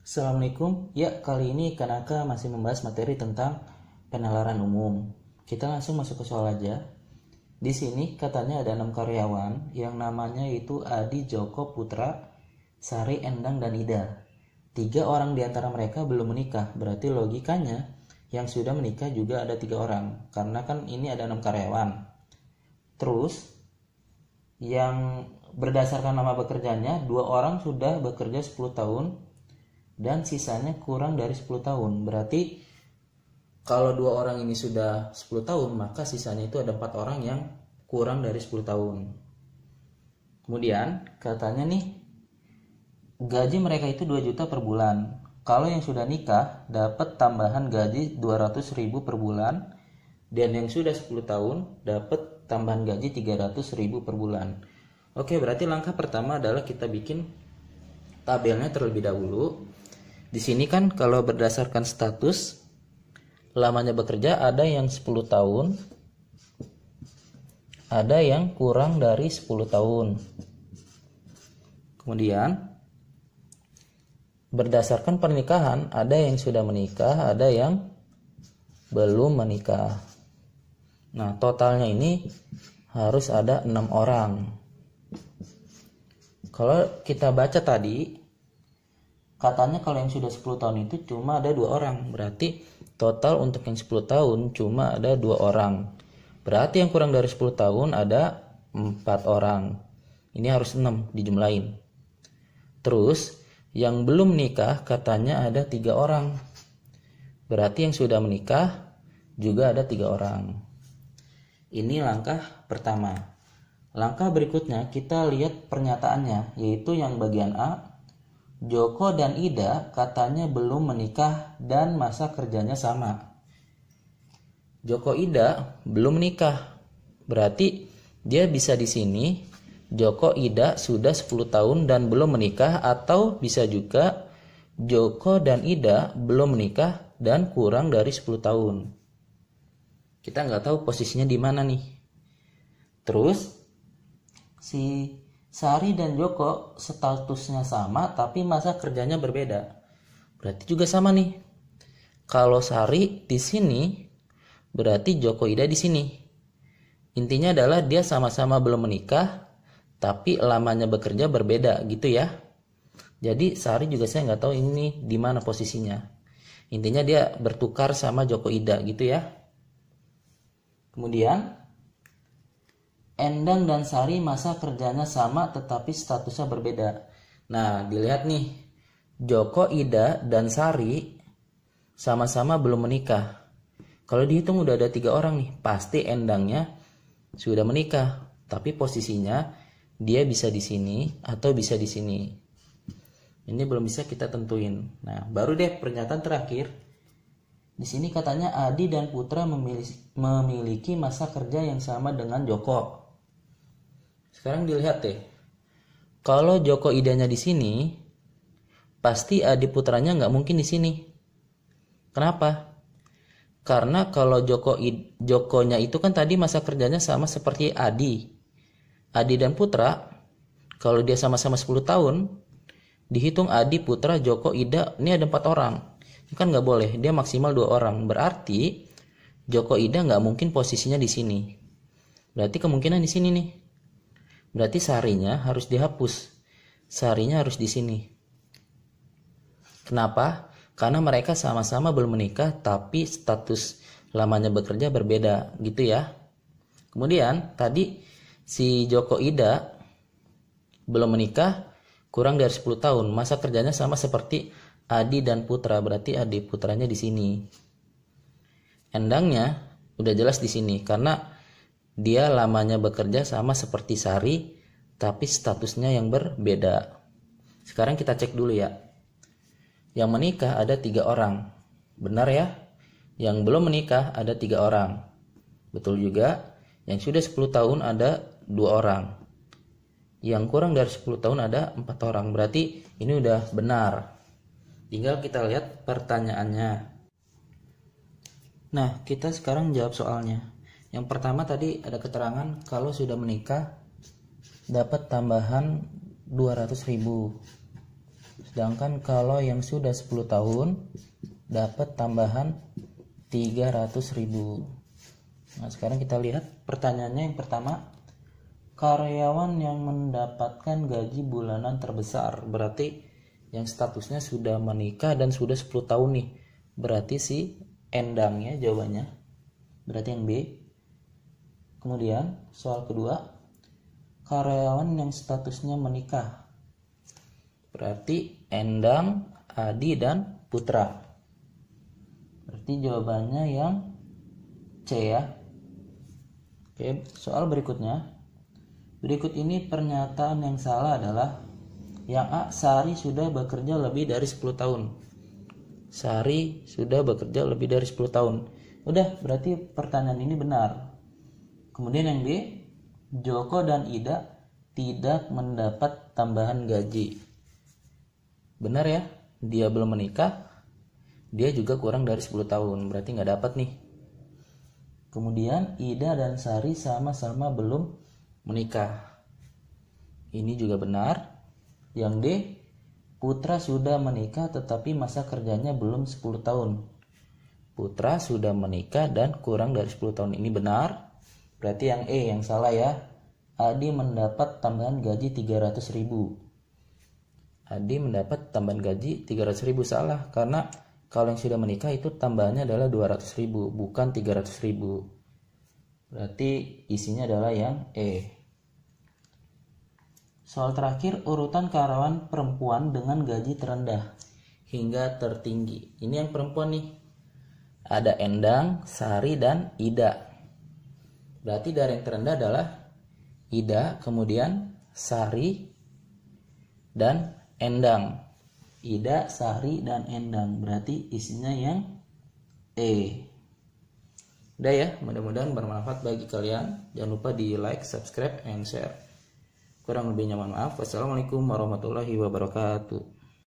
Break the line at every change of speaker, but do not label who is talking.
Assalamualaikum. Ya, kali ini Kanaka masih membahas materi tentang penalaran umum. Kita langsung masuk ke soal aja. Di sini katanya ada 6 karyawan yang namanya itu Adi, Joko, Putra, Sari, Endang, dan Ida. 3 orang di antara mereka belum menikah. Berarti logikanya yang sudah menikah juga ada 3 orang. Karena kan ini ada 6 karyawan. Terus yang berdasarkan nama bekerjanya 2 orang sudah bekerja 10 tahun dan sisanya kurang dari 10 tahun. Berarti kalau 2 orang ini sudah 10 tahun, maka sisanya itu ada 4 orang yang kurang dari 10 tahun. Kemudian katanya nih, gaji mereka itu 2 juta per bulan. Kalau yang sudah nikah dapat tambahan gaji 200.000 per bulan, dan yang sudah 10 tahun dapat tambahan gaji 300.000 per bulan. Oke, berarti langkah pertama adalah kita bikin tabelnya terlebih dahulu. Di sini kan kalau berdasarkan status lamanya bekerja ada yang 10 tahun, ada yang kurang dari 10 tahun. Kemudian berdasarkan pernikahan ada yang sudah menikah, ada yang belum menikah. Nah, totalnya ini harus ada 6 orang. Kalau kita baca tadi katanya kalau yang sudah 10 tahun itu cuma ada 2 orang. Berarti total untuk yang 10 tahun cuma ada 2 orang. Berarti yang kurang dari 10 tahun ada 4 orang. Ini harus 6 dijumlahin. Terus yang belum menikah katanya ada 3 orang. Berarti yang sudah menikah juga ada 3 orang. Ini langkah pertama. Langkah berikutnya kita lihat pernyataannya, yaitu yang bagian A. Joko dan Ida katanya belum menikah dan masa kerjanya sama. Joko Ida belum menikah. Berarti dia bisa di sini Joko Ida sudah 10 tahun dan belum menikah, atau bisa juga Joko dan Ida belum menikah dan kurang dari 10 tahun. Kita nggak tahu posisinya di mana nih. Terus si Sari dan Joko statusnya sama tapi masa kerjanya berbeda. Berarti juga sama nih. Kalau Sari di sini, berarti Joko Ida di sini. Intinya adalah dia sama-sama belum menikah tapi lamanya bekerja berbeda gitu ya. Jadi Sari juga saya nggak tahu ini di mana posisinya. Intinya dia bertukar sama Joko Ida gitu ya. Kemudian Endang dan Sari masa kerjanya sama tetapi statusnya berbeda. Nah, dilihat nih, Joko, Ida, dan Sari sama-sama belum menikah. Kalau dihitung udah ada 3 orang nih, pasti Endangnya sudah menikah. Tapi posisinya dia bisa di sini atau bisa di sini. Ini belum bisa kita tentuin. Nah, baru deh pernyataan terakhir. Di sini katanya Adi dan Putra memiliki masa kerja yang sama dengan Joko. Sekarang dilihat deh. Kalau Joko Idanya di sini, pasti Adi Putranya nggak mungkin di sini. Kenapa? Karena kalau Jokonya itu kan tadi masa kerjanya sama seperti Adi. Adi dan Putra, kalau dia sama-sama 10 tahun, dihitung Adi, Putra, Joko, Ida, ini ada 4 orang. Ini kan nggak boleh, dia maksimal 2 orang. Berarti Joko Ida nggak mungkin posisinya di sini. Berarti kemungkinan di sini nih. Berarti Sarinya harus dihapus. Sarinya harus di sini. Kenapa? Karena mereka sama-sama belum menikah tapi status lamanya bekerja berbeda gitu ya. Kemudian tadi si Joko Ida belum menikah, kurang dari 10 tahun. Masa kerjanya sama seperti Adi dan Putra, berarti Adi Putranya di sini. Endangnya udah jelas di sini karena dia lamanya bekerja sama seperti Sari, tapi statusnya yang berbeda. Sekarang kita cek dulu ya. Yang menikah ada 3 orang. Benar ya? Yang belum menikah ada 3 orang. Betul juga. Yang sudah 10 tahun ada 2 orang. Yang kurang dari 10 tahun ada 4 orang. Berarti ini udah benar. Tinggal kita lihat pertanyaannya. Nah, kita sekarang jawab soalnya. Yang pertama tadi ada keterangan kalau sudah menikah dapat tambahan 200.000. Sedangkan kalau yang sudah 10 tahun dapat tambahan 300.000. Nah, sekarang kita lihat pertanyaannya yang pertama. Karyawan yang mendapatkan gaji bulanan terbesar, berarti yang statusnya sudah menikah dan sudah 10 tahun nih. Berarti si Endangnya jawabannya. Berarti yang B. Kemudian soal kedua, karyawan yang statusnya menikah. Berarti Endang, Adi, dan Putra. Berarti jawabannya yang C ya. Oke, soal berikutnya. Berikut ini pernyataan yang salah adalah yang A, Sari sudah bekerja lebih dari 10 tahun. Sari sudah bekerja lebih dari 10 tahun. Udah, berarti pertanyaan ini benar. Kemudian yang B, Joko dan Ida tidak mendapat tambahan gaji. Benar ya, dia belum menikah, dia juga kurang dari 10 tahun, berarti nggak dapat nih. Kemudian Ida dan Sari sama-sama belum menikah. Ini juga benar. Yang D, Putra sudah menikah tetapi masa kerjanya belum 10 tahun. Putra sudah menikah dan kurang dari 10 tahun. Ini benar. Berarti yang E yang salah ya. Adi mendapat tambahan gaji 300.000. Adi mendapat tambahan gaji 300.000 salah, karena kalau yang sudah menikah itu tambahannya adalah 200.000 bukan 300.000. Berarti isinya adalah yang E. Soal terakhir, urutan karyawan perempuan dengan gaji terendah hingga tertinggi. Ini yang perempuan nih. Ada Endang, Sari, dan Ida. Berarti dari yang terendah adalah Ida, kemudian Sari, dan Endang. Ida, Sari, dan Endang. Berarti isinya yang E. Udah ya, mudah-mudahan bermanfaat bagi kalian. Jangan lupa di like, subscribe, and share. Kurang lebihnya mohon maaf. Wassalamualaikum warahmatullahi wabarakatuh.